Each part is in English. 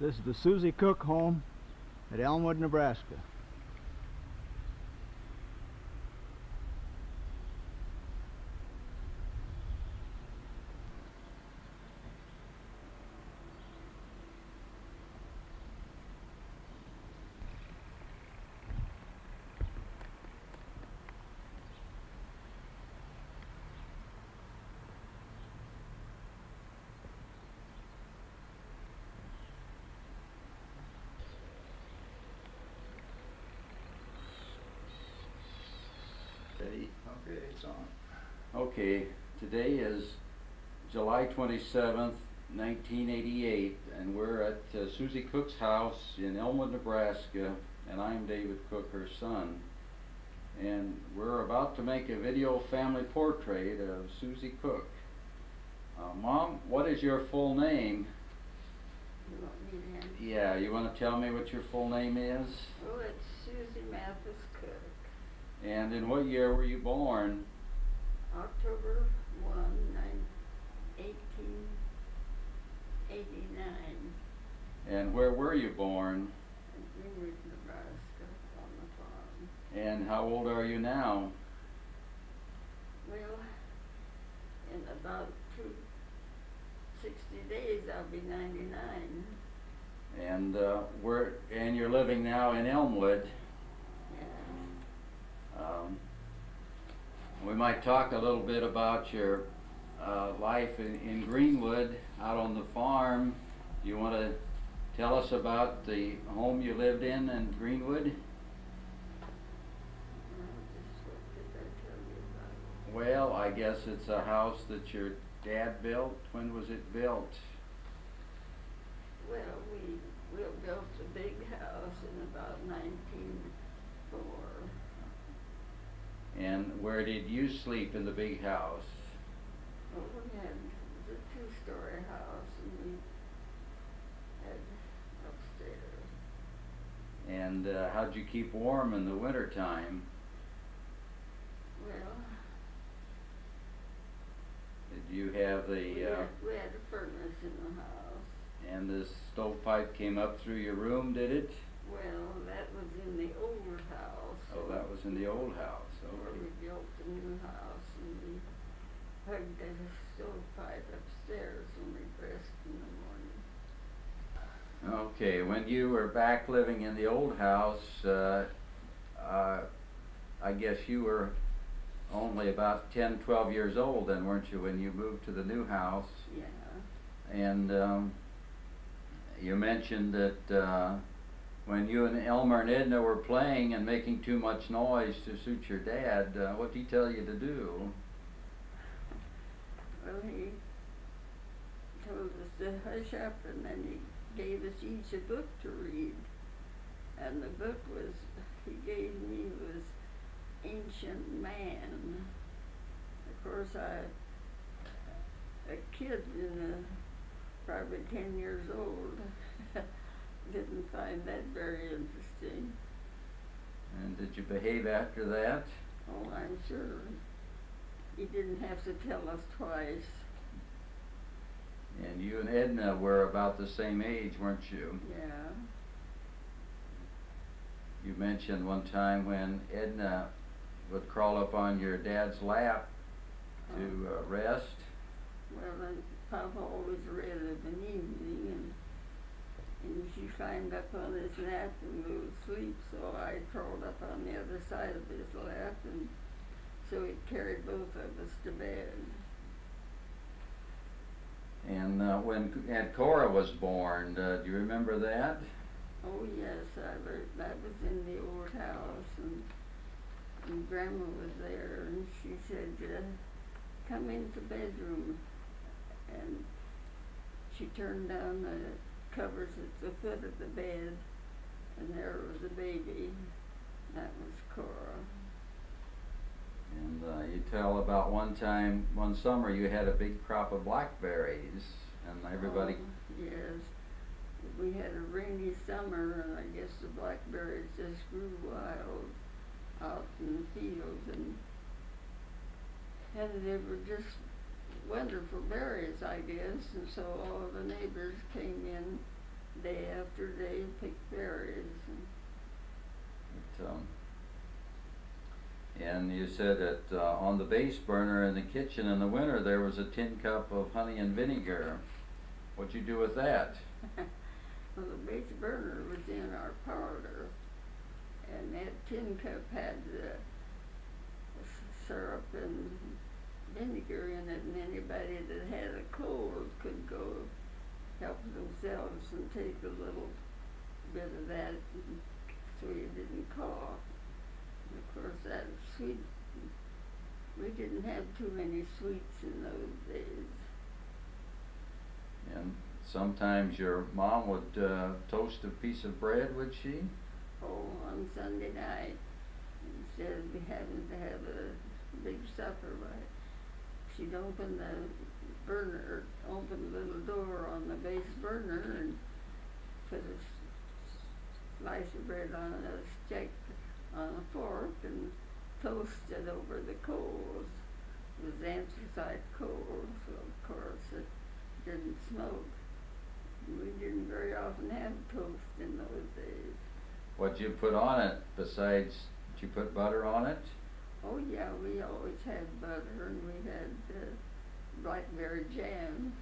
This is the Suzie Cook home at Elmwood, Nebraska. Okay, it's on. Okay, today is July 27th, 1988, and we're at Suzie Cook's house in Elmwood, Nebraska, and I'm David Cook, her son. And we're about to make a video family portrait of Suzie Cook. Mom, what is your full name? You want me to answer? Yeah, you want to tell me what your full name is? Well, it's Suzie Mathis Cook. And in what year were you born? October 1, 1889. And where were you born? In Greenwood, Nebraska, on the farm. And how old are you now? Well, in about 60 days, I'll be 99. And and you're living now in Elmwood. Yes. We might talk a little bit about your life in Greenwood, out on the farm. You want to tell us about the home you lived in Greenwood? What did I tell you about? Well, I guess it's a house that your dad built. When was it built? Well, we built a big house in about 1904. And where did you sleep in the big house? Well, we had a two-story house, and we had upstairs. And how'd you keep warm in the winter time? Well, Did you have the we had a furnace in the house. and the stovepipe came up through your room, did it? Well, that was in the old house. Oh, that was in the old house. Where Okay. we built the new house, and we hugged the stovepipe upstairs when we dressed in the morning. Okay, when you were back living in the old house, I guess you were only about 10, 12 years old then, weren't you, when you moved to the new house? Yeah. And you mentioned that when you and Elmer and Edna were playing and making too much noise to suit your dad, what did he tell you to do? Well, he told us to hush up, and then he gave us each a book to read. And the book he gave me was Ancient Man. Of course, a kid, probably 10 years old, didn't find that very interesting. And did you behave after that? Oh, I'm sure. He didn't have to tell us twice. And you and Edna were about the same age, weren't you? Yeah. You mentioned one time when Edna would crawl up on your dad's lap to rest. Well, then Papa always read of an evening, and she climbed up on his lap and go to sleep, so I crawled up on the other side of his lap, and so he carried both of us to bed. And when Aunt Cora was born, do you remember that? Oh yes, that was in the old house, and Grandma was there, and she said, come into the bedroom, and she turned down the covers at the foot of the bed, and there was a baby. That was Cora. And you tell about one summer you had a big crop of blackberries, and everybody... Oh, yes. We had a rainy summer, and I guess the blackberries just grew wild out in the fields, and they were just wonderful berries, I guess, and so all the neighbors came in day after day, pick berries. And you said that on the base burner in the kitchen in the winter there was a tin cup of honey and vinegar. What'd you do with that? Well, the base burner was in our parlor, and that tin cup had syrup and vinegar in it, and anybody that had a cold could go help themselves and take a little bit of that so you didn't cough. And of course, that sweet, we didn't have too many sweets in those days. And sometimes your mom would toast a piece of bread, would she? Oh, on Sunday night, instead of having to have a big supper, she'd open the burner, open the little door on the base burner and put a slice of bread on a stick on a fork and toast it over the coals. It was anthracite coal, so of course it didn't smoke. We didn't very often have toast in those days. What'd you put on it besides, did you put butter on it? Oh yeah, we always had butter, and we had blackberry jam,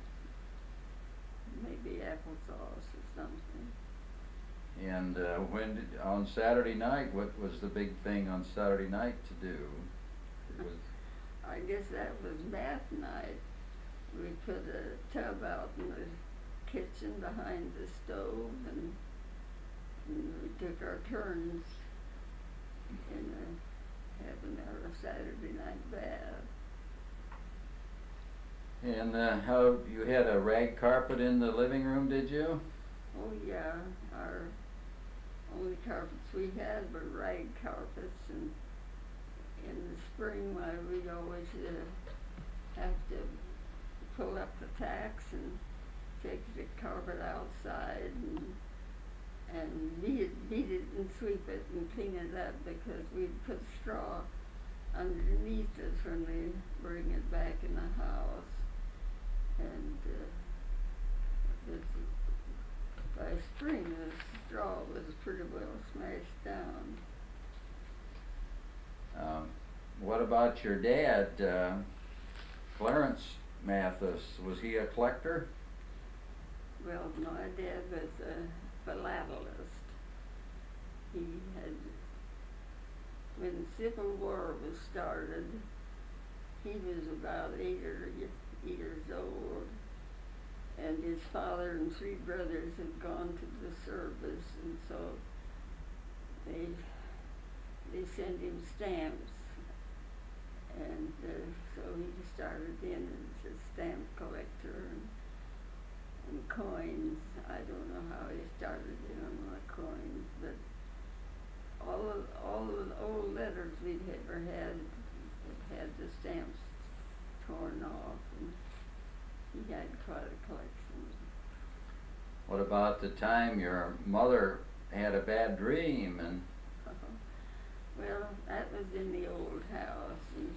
maybe applesauce or something. And on Saturday night, what was the big thing on Saturday night to do? I guess that was bath night. We put a tub out in the kitchen behind the stove, and we took our turns in having our Saturday night bath. And how, you had a rag carpet in the living room, did you? Oh yeah, our only carpets we had were rag carpets, and in the spring we'd always have to pull up the tacks and take the carpet outside and beat it and sweep it and clean it up, because we'd put straw underneath it when we bring it back in the house. And by spring the straw was pretty well smashed down. What about your dad, Clarence Mathis? Was he a collector? Well, my dad was a philatelist. He had, when the Civil War was started, he was about 8 years old, and his father and 3 brothers had gone to the service, and so they sent him stamps, and so he started in as a stamp collector and coins. I don't know how he started in on the coins, but all of the old letters we'd ever had the stamps torn off, and he had quite a collection. What about the time your mother had a bad dream and? Well, that was in the old house, and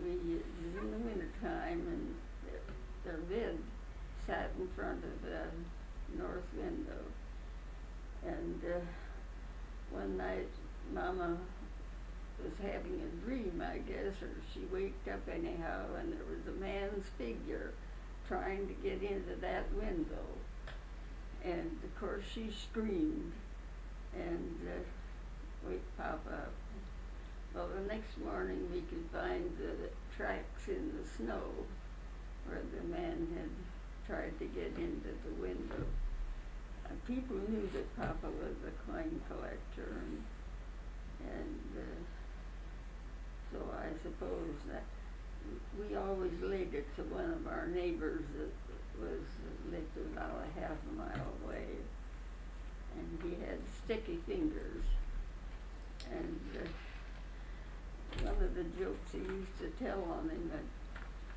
it was in the wintertime, and their bed sat in front of the north window. And one night, Mama was having a dream, I guess, or she waked up anyhow, and there was a man's figure trying to get into that window. And of course she screamed and wake Papa up. Well, the next morning we could find the tracks in the snow where the man had tried to get into the window. People knew that Papa was a coin collector, and so I suppose that we always laid it to one of our neighbors that lived about a half a mile away, and he had sticky fingers, and one of the jokes he used to tell on him that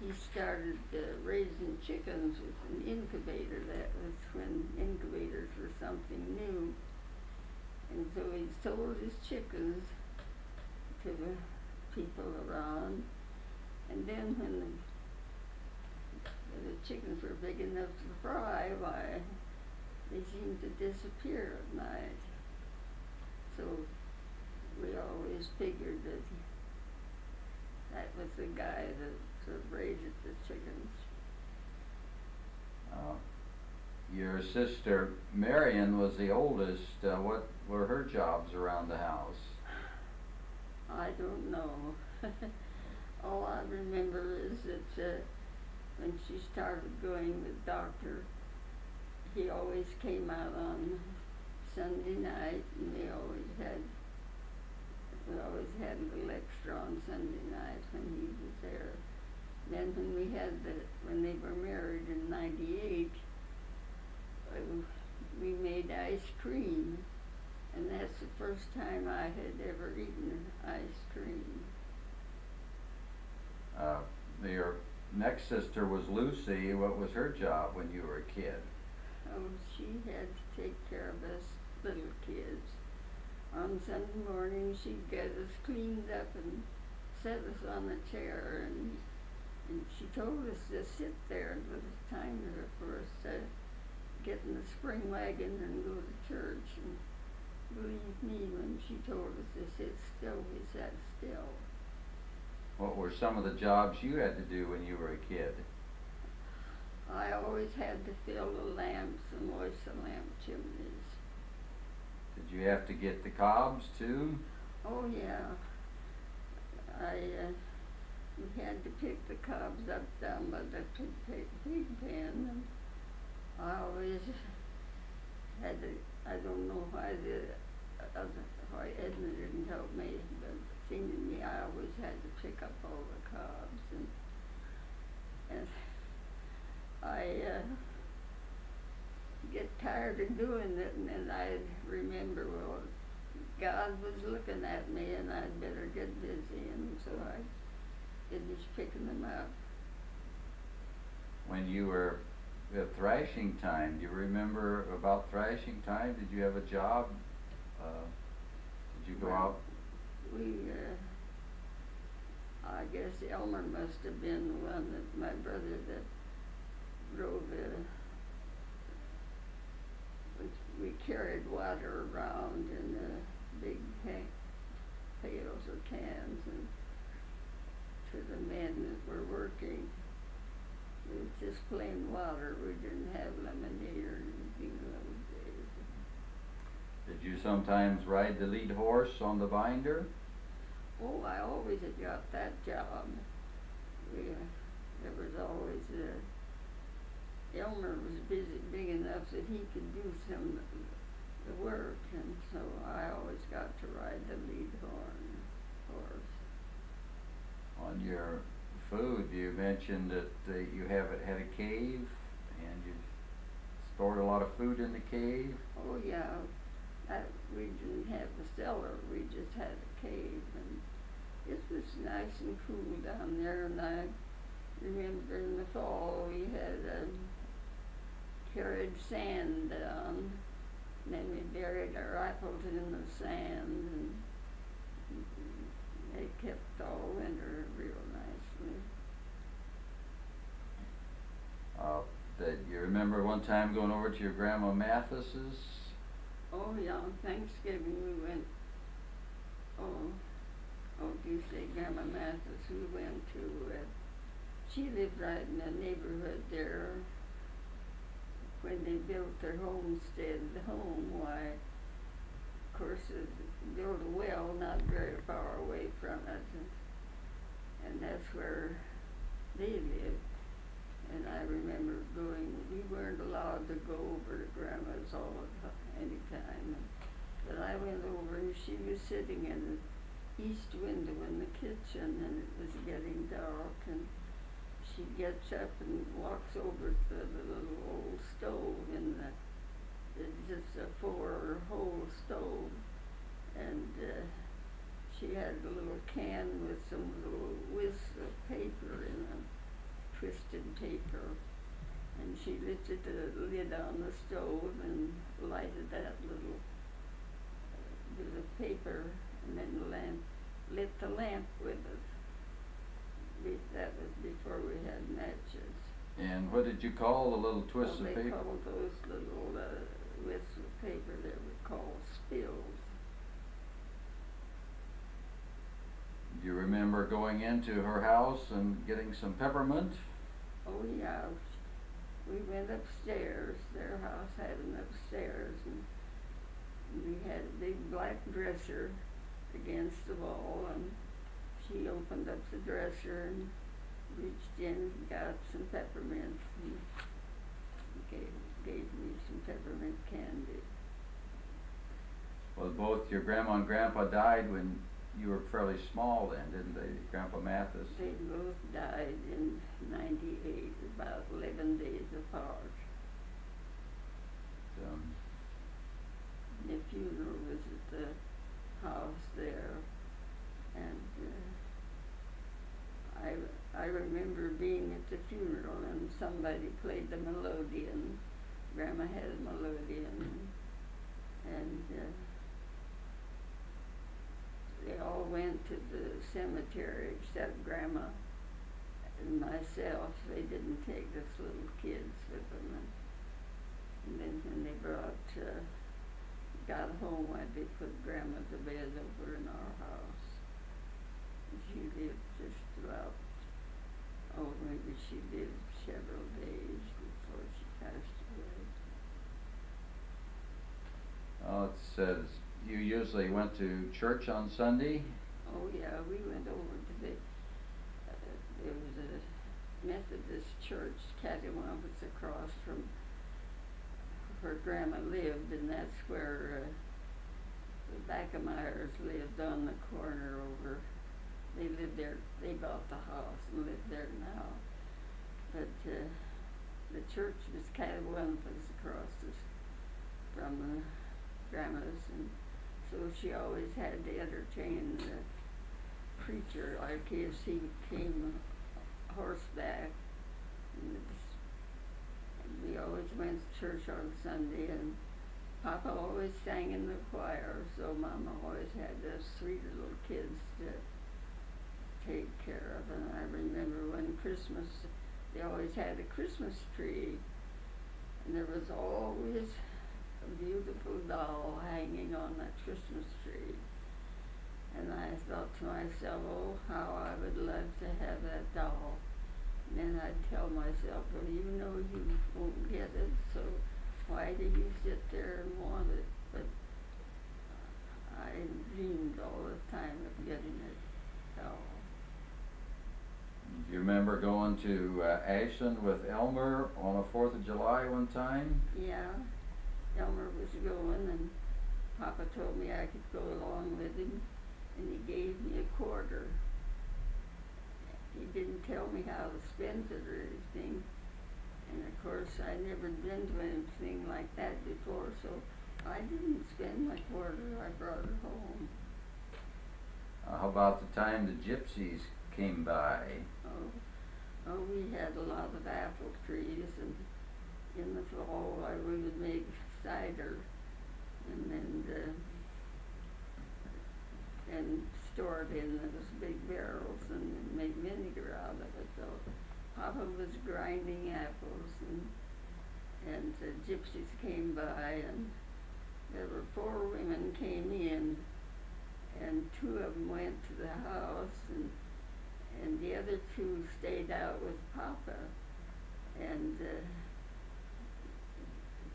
he started raising chickens with an incubator. That was when incubators were something new, and so he sold his chickens to the people around, and then when the chickens were big enough to fry, why, they seemed to disappear at night. So we always figured that that was the guy that raised the chickens. Your sister Marion was the oldest. What were her jobs around the house? I don't know. All I remember is that when she started going to the doctor, he always came out on Sunday night, and we always had a little extra on Sunday night when he was there. Then when they were married in '98, we made ice cream, and that's the first time I had ever eaten ice cream. Your next sister was Lucy. What was her job when you were a kid? Oh, she had to take care of us little kids. On Sunday morning, she'd get us cleaned up and set us on a chair, and she told us to sit there. It was time for us to get in the spring wagon and go to church. And believe me, when she told us to sit still, we sat still. What were some of the jobs you had to do when you were a kid? I always had to fill the lamps and wash the lamp chimneys. Did you have to get the cobs too? Oh yeah. We had to pick the cobs up down by the pig pen, and I always had to. I don't know why Edna didn't help me, but it seemed to me I always had to pick up all the cobs, and I get tired of doing it, and then I'd remember, well, God was looking at me, and I'd better get busy, and so I finished picking them up. When you were at thrashing time, do you remember about thrashing time? Did you have a job? Did you go out? I guess Elmer must have been the one that my brother that drove it. We carried water around in big pails or cans, and to the men that were working. It was just plain water. We didn't have lemonade or anything those days. Did you sometimes ride the lead horse on the binder? Oh, I always had got that job. There was always Elmer was big enough that he could do some of the work, and so I always got to ride the lead horse. On your food, you mentioned that you had a cave, and you stored a lot of food in the cave. Oh yeah, we didn't have a cellar. We just had a cave, and it was nice and cool down there. And I remember in the fall we had carried sand down, and then we buried our rifles in the sand, and they kept all winter real nicely. Did you remember one time going over to your Grandma Mathis's? Oh yeah, on Thanksgiving we went, you say Grandma Mathis, we went to, she lived right in the neighborhood there. When they built their homestead home, why, of course, they built a well not very far away from it, and that's where they lived. And I remember we weren't allowed to go over to Grandma's any time. But I went over, and she was sitting in the east window in the kitchen, and it was getting dark, and she gets up and walks over to the little old stove it's just a 4-hole stove, and she had a little can with some little wisps of paper in them, twisted paper, and she lifted the lid on the stove and lighted that little bit of paper, and then lit the lamp with it. That was before we had matches. And what did you call the little twists of paper? They called those little with the paper that were called spills. Do you remember going into her house and getting some peppermint? Oh yeah, we went upstairs. Their house had an upstairs, and we had a big black dresser against the wall, and she opened up the dresser and reached in and got some peppermint and gave me some peppermint candy. Well, both your grandma and grandpa died when you were fairly small then, didn't they, Grandpa Mathis? They both died in '98, about 11 days apart. The funeral was at the house there, and I remember being at the funeral and somebody played the melodeon. Grandma had a melodeon, and they all went to the cemetery except Grandma and myself. They didn't take us little kids with them. And then when they got home, they put Grandma to bed over in our house. She lived just about, maybe she lived several days before she passed away. Oh, it says you usually went to church on Sunday? Oh yeah, we went over to there was a Methodist church, Cattywampus, across from where Grandma lived, and that's where the Backameyers lived, on the corner over. They lived there, they bought the house and live there now. But the church was Cattywampus across from Grandma's, and so she always had to entertain the preacher, like if he came horseback. And we always went to church on Sunday, and Papa always sang in the choir, so Mama always had those sweet little kids to take care of. And I remember when Christmas, they always had a Christmas tree, and there was always a beautiful doll hanging on that Christmas tree. And I thought to myself, oh, how I would love to have that doll. And then I'd tell myself, well, you know you won't get it, so why do you sit there and want it? But I dreamed all the time of getting it doll. Do you remember going to Ashland with Elmer on the 4th of July one time? Yeah, Elmer was going, and Papa told me I could go along with him, and he gave me a quarter. He didn't tell me how to spend it or anything, and of course I never been to anything like that before, so I didn't spend my quarter. I brought it home. How about the time the gypsies came by? Oh, we had a lot of apple trees, and in the fall we would make cider, and store it in those big barrels and make vinegar out of it. So Papa was grinding apples, and the gypsies came by, and there were 4 women came in, and 2 of them went to the house, and the other 2 stayed out with Papa, and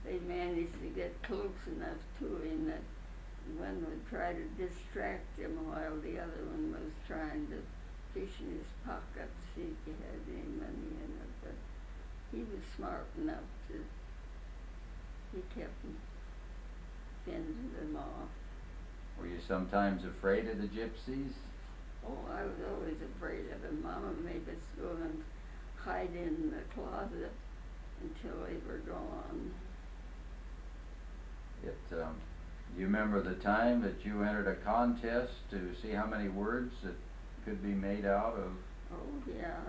they managed to get close enough to him that one would try to distract him while the other one was trying to fish in his pocket to see if he had any money in it. But he was smart enough to, he kept fending them off. Were you sometimes afraid of the gypsies? Oh, I was always afraid of them. Mama made us go and hide in the closet until they were gone. You remember the time that you entered a contest to see how many words that could be made out of? Oh, yeah.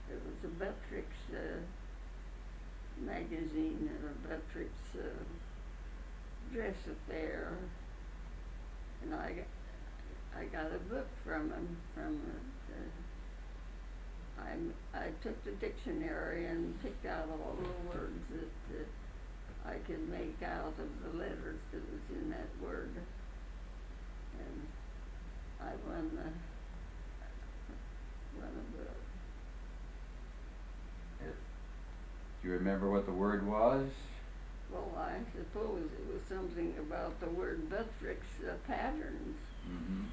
It was a Buttrick's magazine, a Buttrick's dress affair, and I got a book from him. I took the dictionary and picked out all the words that I could make out of the letters that was in that word. And I won a book. Do you remember what the word was? Well, I suppose it was something about the word Buttrick's patterns, Mm-hmm.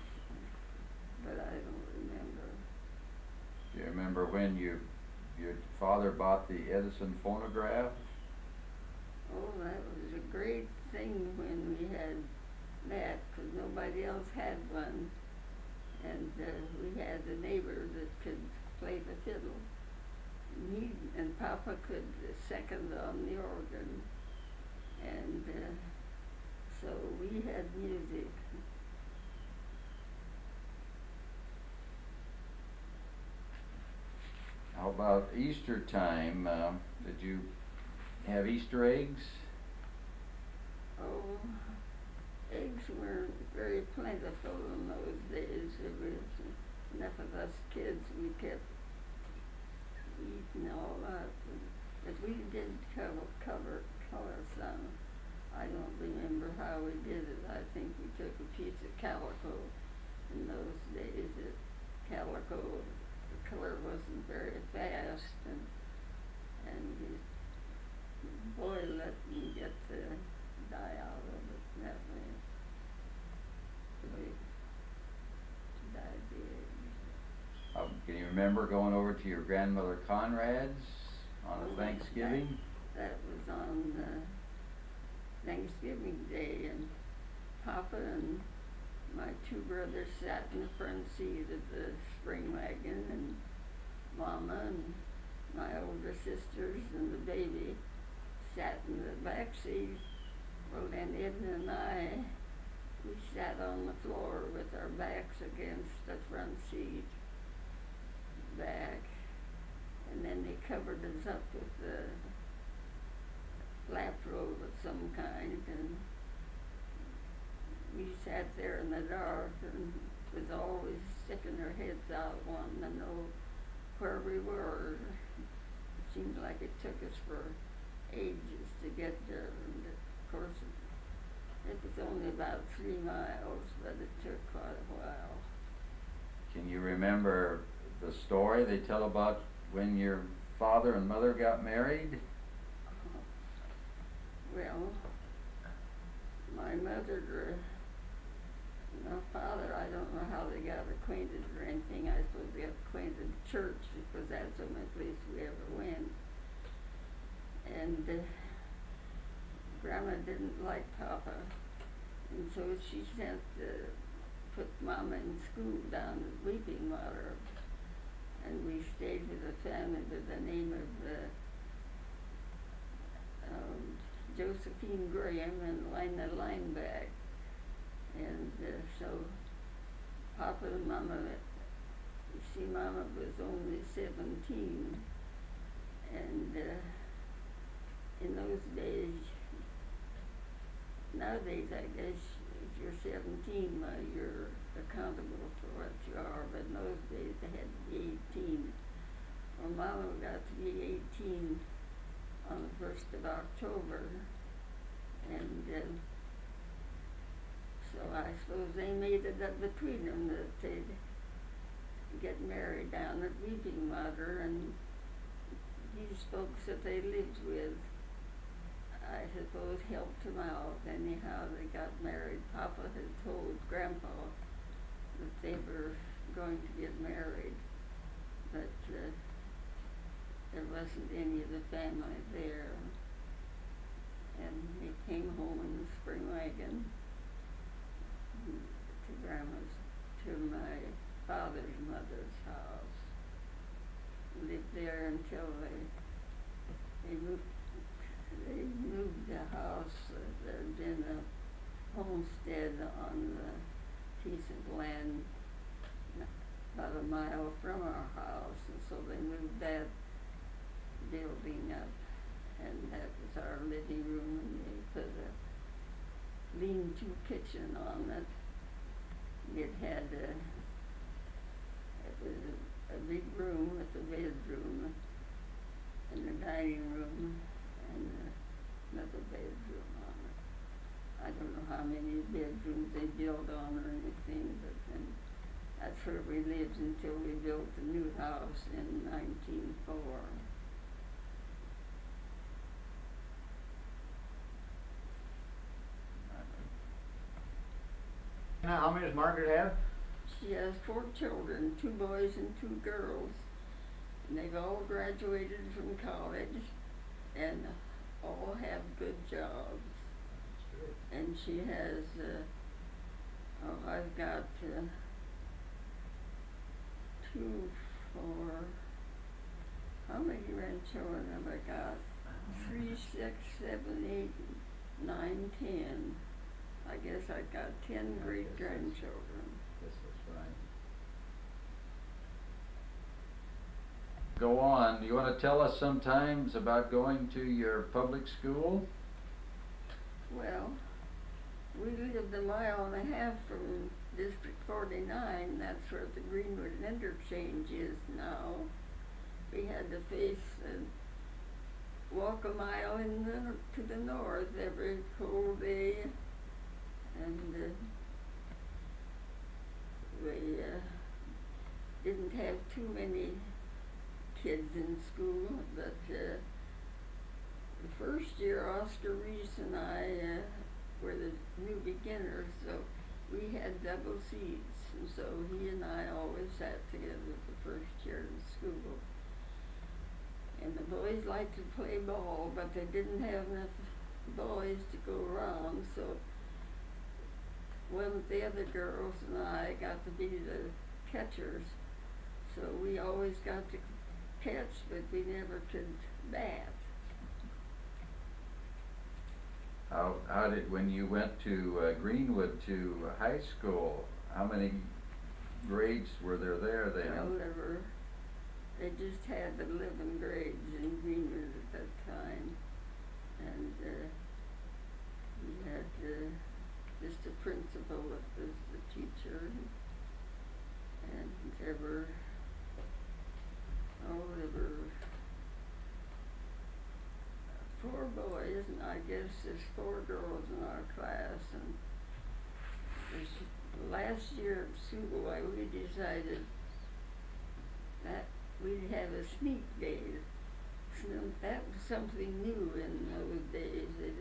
but I don't remember. Do you remember when your father bought the Edison phonograph? Oh, that was a great thing when we had that, because nobody else had one. And we had a neighbor that could play the fiddle. And Papa could second on the organ. And so we had music. How about Easter time? Did you have Easter eggs? Oh, eggs weren't very plentiful in those days. There was enough of us kids. We kept eating all that. But we did color some. I don't remember how we did it. I think we took a piece of calico in those days. Calico, the color wasn't very fast, and the boy let me get the dye out of it that way. So we dyed the eggs. Can you remember going over to your grandmother Conrad's on a Thanksgiving? That was on Thanksgiving Day, and Papa and my two brothers sat in the front seat of the spring wagon, and Mama and my older sisters and the baby sat in the back seat. Well, then Edna and I, we sat on the floor with our backs against the front seat back, and then they covered us up with the lap robe of some kind, and we sat there in the dark and was always sticking our heads out wanting to know where we were. It seemed like it took us for ages to get there, and of course it was only about 3 miles, but it took quite a while. Can you remember the story they tell about when your father and mother got married? Well, my mother and my father, I don't know how they got acquainted or anything. I suppose they got acquainted at church, because that's the only place we ever went. And Grandma didn't like Papa, and so she sent put Mama in school down at Weeping Water, and we stayed with a family by the name of Josephine Graham and Lina Lineback. And so Papa and Mama, you see, Mama was only 17, and in those days, nowadays I guess if you're 17, you're accountable for what you are, but in those days they had to be 18. Well, Mama got to be 18 on the 1st of October, and so I suppose they made it up between them that they'd get married down at Weeping Water, and these folks that they lived with, I suppose, helped them out. Anyhow, they got married. Papa had told Grandpa that they were going to get married, but there wasn't any of the family there. And they came home in the spring wagon to my father's mother's house. Lived there until they moved the house. There had been a homestead on the piece of land about a mile from our house, and so they moved that building up, and that was our living room, and they put a lean-to kitchen on it. It had it was a big room with a bedroom and a dining room and another bedroom. bedrooms they built on or anything, but then that's where we lived until we built the new house in 1904. Now, how many does Margaret have? She has 4 children, 2 boys and 2 girls, and they've all graduated from college and all have good jobs. And she has, I've got 2, 4, how many grandchildren have I got? 3, 6, 7, 8, 9, 10. I guess I've got 10 great-grandchildren. Yes, that's right. Go on. You want to tell us sometimes about going to your public school? Well, we lived a mile and a half from District 49. That's where the Greenwood Interchange is now. We had to walk a mile to the north every cold day, and we didn't have too many kids in school, but the first year Oscar Reese and I were the new beginners, so we had double seats, and so he and I always sat together the first year in school. And the boys liked to play ball, but they didn't have enough boys to go around, so one of the other girls and I got to be the catchers, so we always got to catch, but we never could bat. How did, when you went to Greenwood to high school, how many grades were there then? Well, they just had 11 grades in Greenwood at that time, and we had just a principal that was the teacher, and there were 4 boys, and I guess there's 4 girls in our class, and last year at school we decided that we'd have a sneak day. So that was something new in those days. They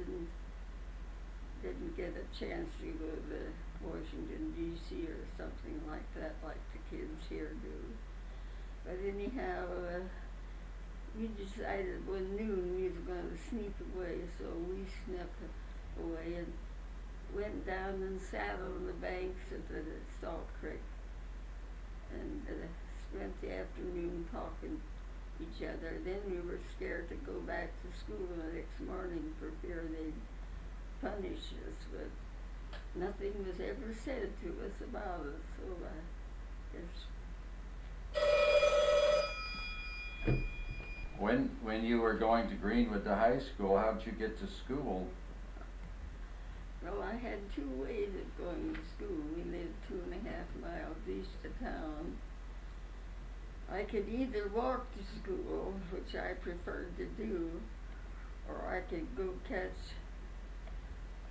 didn't get a chance to go to Washington, D.C. or something like that, like the kids here do. But anyhow, we decided when noon we were going to sneak away, so we snuck away and went down and sat on the banks of the Salt Creek and spent the afternoon talking to each other. Then we were scared to go back to school the next morning for fear they'd punish us, but nothing was ever said to us about it, so I guess. When you were going to Greenwood to high school, how'd you get to school? Well, I had 2 ways of going to school. We lived 2.5 miles east of town. I could either walk to school, which I preferred to do, or I could go catch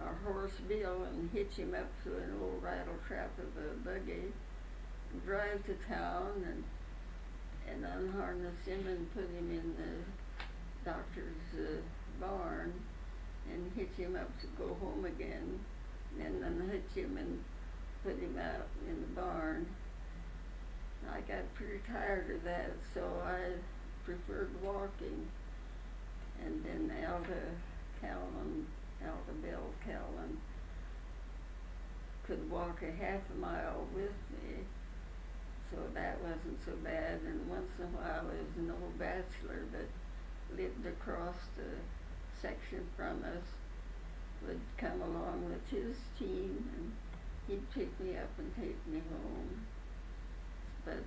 our horse Bill and hitch him up to an old rattle trap of a buggy, and drive to town and unharness him and put him in the doctor's barn and hitch him up to go home again, and then unhitch him and put him out in the barn. I got pretty tired of that, so I preferred walking. And then Bell Callan could walk a half a mile with me, so that wasn't so bad. And once in a while there was an old bachelor that lived across the section from us, would come along with his team, and he'd pick me up and take me home. But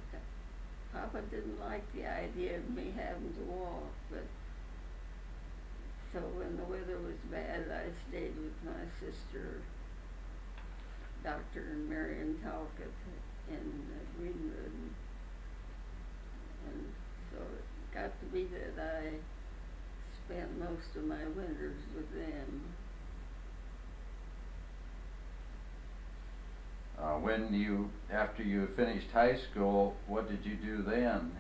Papa didn't like the idea of me having to walk, but so when the weather was bad, I stayed with my sister, Dr. Marion Talcott, in Greenwood, and so it got to be that I spent most of my winters with them. After you finished high school, what did you do then?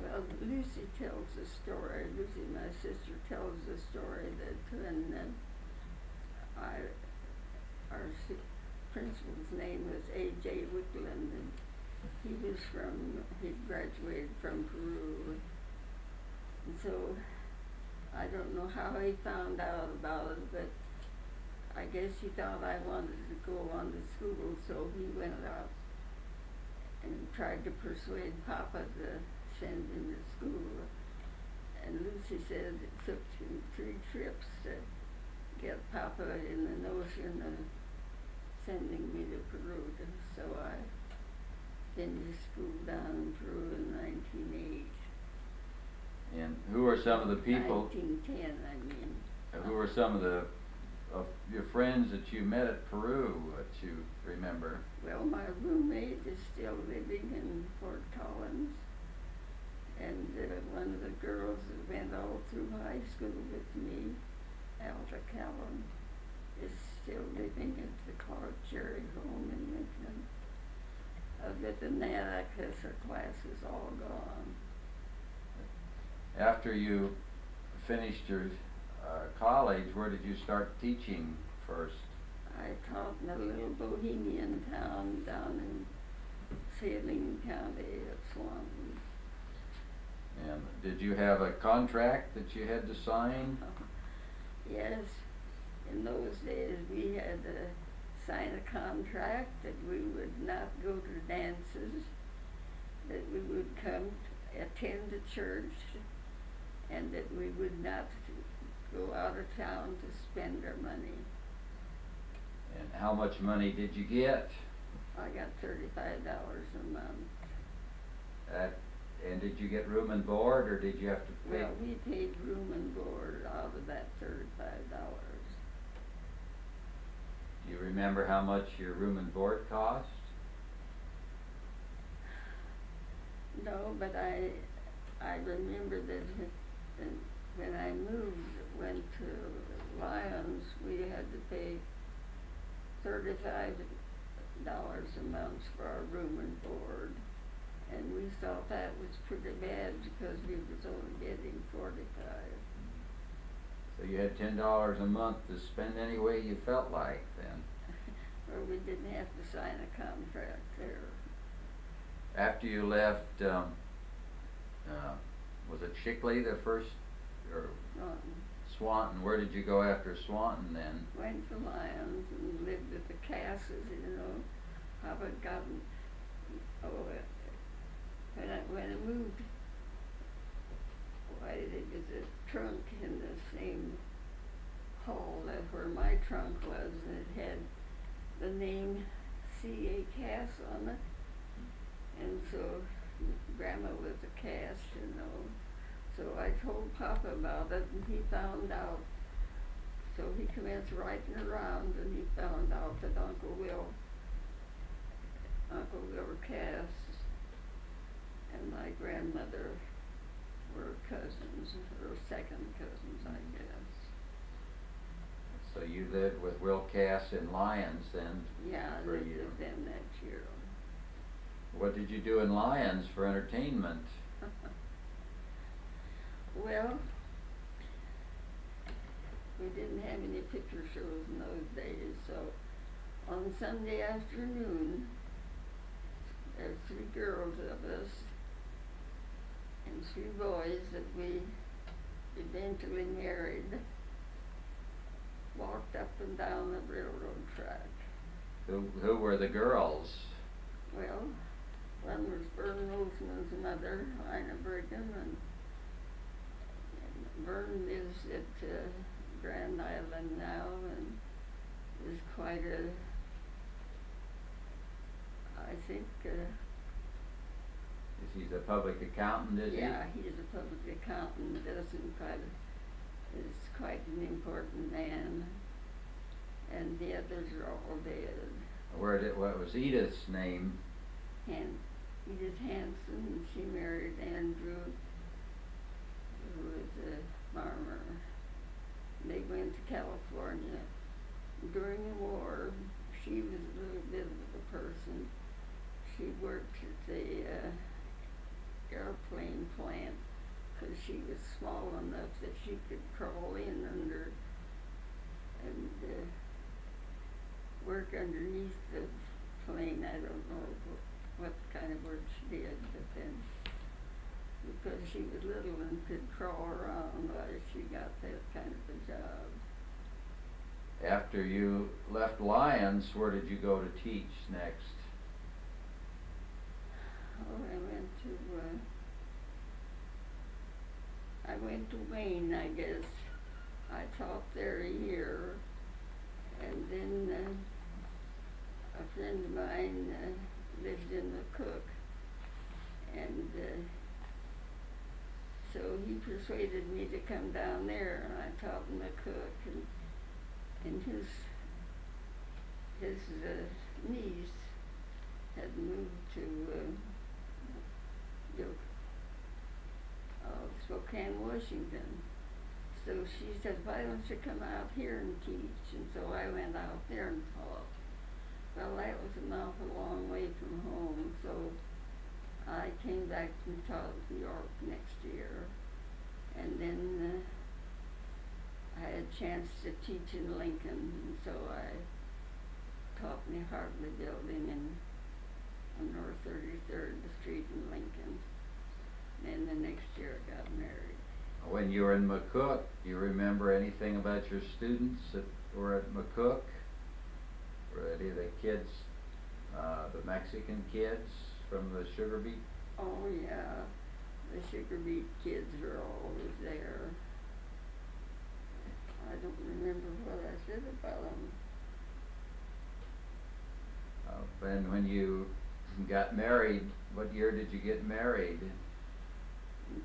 Well, Lucy tells the story. Lucy, my sister, tells the story that when principal's name was A.J. Wickland, and he graduated from Peru. And so I don't know how he found out about it, but I guess he thought I wanted to go on to school, so he went out and tried to persuade Papa to send him to school. And Lucy said it took him 3 trips to get Papa in the notion of sending me to Peru. So I finished school down in Peru in 1908. And who are some of the people? 1910, I mean. Who are some of your friends that you met at Peru that you remember? Well, my roommate is still living in Fort Collins, and one of the girls that went all through high school with me, Alta Callan, is still living at the Clark Cherry home in Lincoln. Other than that, I guess her class is all gone. After you finished your college, where did you start teaching first? I taught in a little bohemian town down in Saline County at Swanton. And did you have a contract that you had to sign? Yes. In those days, we had to sign a contract that we would not go to dances, that we would come attend the church, and that we would not go out of town to spend our money. And how much money did you get? I got $35 a month. And did you get room and board, or did you have to pay? Well, we paid room and board out of that $35. Do you remember how much your room and board cost? No, but I remember that when I went to Lyons, we had to pay $35 a month for our room and board, and we thought that was pretty bad because we was only getting $45. So you had $10 a month to spend any way you felt like then? Or we didn't have to sign a contract there. After you left, was it Shickley the first, or Swanton? Where did you go after Swanton then? Went to Lyons and lived at the Casses, you know. Papa got, when I moved, there was a trunk in the same hall that where my trunk was, and it had the name C.A. Cass on it. And so Grandma was a Cass, you know. So I told Papa about it, and he found out. So he commenced writing around, and he found out that Uncle Will Cass and my grandmother were cousins, or second cousins, I guess. So you lived with Will Cass in Lyons then? Yeah, I for a lived year. with them that year. What did you do in Lyons for entertainment? Well, we didn't have any picture shows in those days, so on Sunday afternoon, there were 3 girls of us and 3 boys that we eventually married, walked up and down the railroad track. Who were the girls? Well, one was Vern Roseman's mother, Ina Brigham, and Vern lives at Grand Island now and is quite I think... He's a public accountant, is he? Yeah, he's a public accountant, is quite an important man, and the others are all dead. What was Edith's name? Edith Hanson. She married Andrew, who was a farmer. They went to California. during the war, she was a little bit of a person. She worked at the airplane plant because she was small enough that she could crawl in under and work underneath the plane. I don't know what kind of work she did, but then because she was little and could crawl around, she got that kind of a job. After you left Lyons, where did you go to teach next? Oh, I went to Maine, I guess. I taught there a year, and then a friend of mine lived in McCook, and so he persuaded me to come down there, and I taught in McCook, and his niece had moved to Spokane, Washington. So she said, why don't you come out here and teach? And so I went out there and taught. Well, that was an awful long way from home, so I came back and taught in New York next year. And then I had a chance to teach in Lincoln, and so I taught in the Hartley Building on North 33rd Street in Lincoln. And the next year I got married. When you were in McCook, do you remember anything about your students that were at McCook? Were any of the kids, the Mexican kids from the sugar beet? Oh yeah, the sugar beet kids were always there. I don't remember what I said about them. And when you got married, what year did you get married?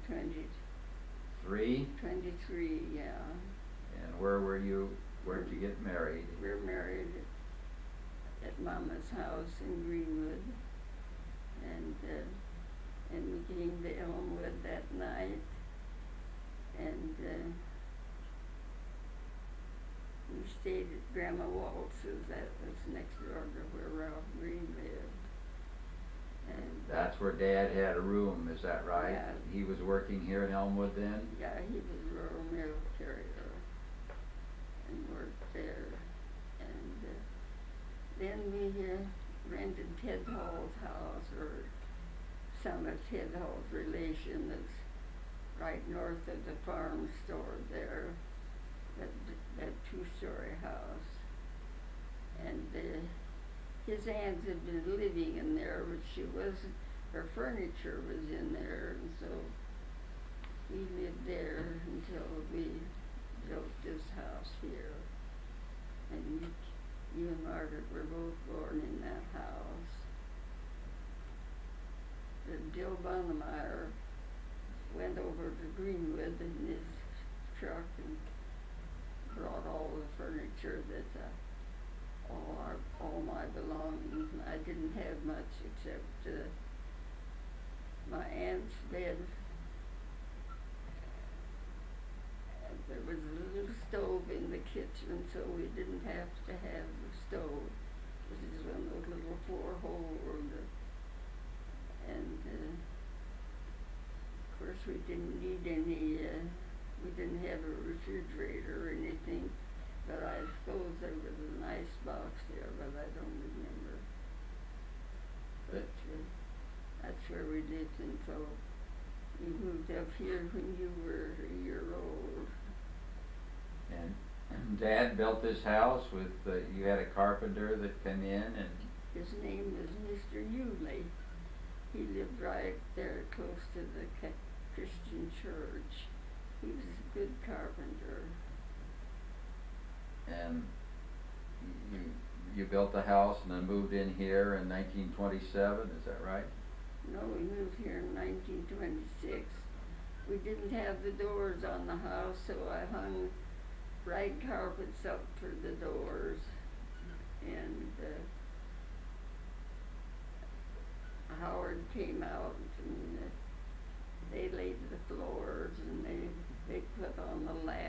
23? 23, yeah. And where'd you get married? We were married at Mama's house in Greenwood, and we came to Elmwood that night, and we stayed at Grandma Waltz's. That was next door to where Ralph Green lived. And that's where Dad had a room, is that right? Yeah. He was working here in Elmwood then? Yeah, he was a rural mail carrier and worked there. And then we rented Ted Hall's house, or some of Ted Hall's relation that's right north of the farm store there, that two-story house. And his aunt had been living in there, but she wasn't, her furniture was in there, and so we lived there until we built this house here. And you and Margaret were both born in that house. But Bill Bonnemeyer went over to Greenwood in his truck and brought all the furniture that all my belongings. I didn't have much except my aunt's bed. There was a little stove in the kitchen, so we didn't have to have the stove. This is one of those little four-hole, and of course we didn't need any, we didn't have a refrigerator or anything, but I suppose there was a nice box there, but I don't remember. But that's where we lived until we moved up here when you were a year old. And Dad built this house with, you had a carpenter that came in, and his name was Mr. Hewley. He lived right there close to the Christian church. He was a good carpenter. And you built the house and then moved in here in 1927, is that right? No, we moved here in 1926. We didn't have the doors on the house, so I hung rag carpets up for the doors, and Howard came out and they laid the floors, and they put on the lattice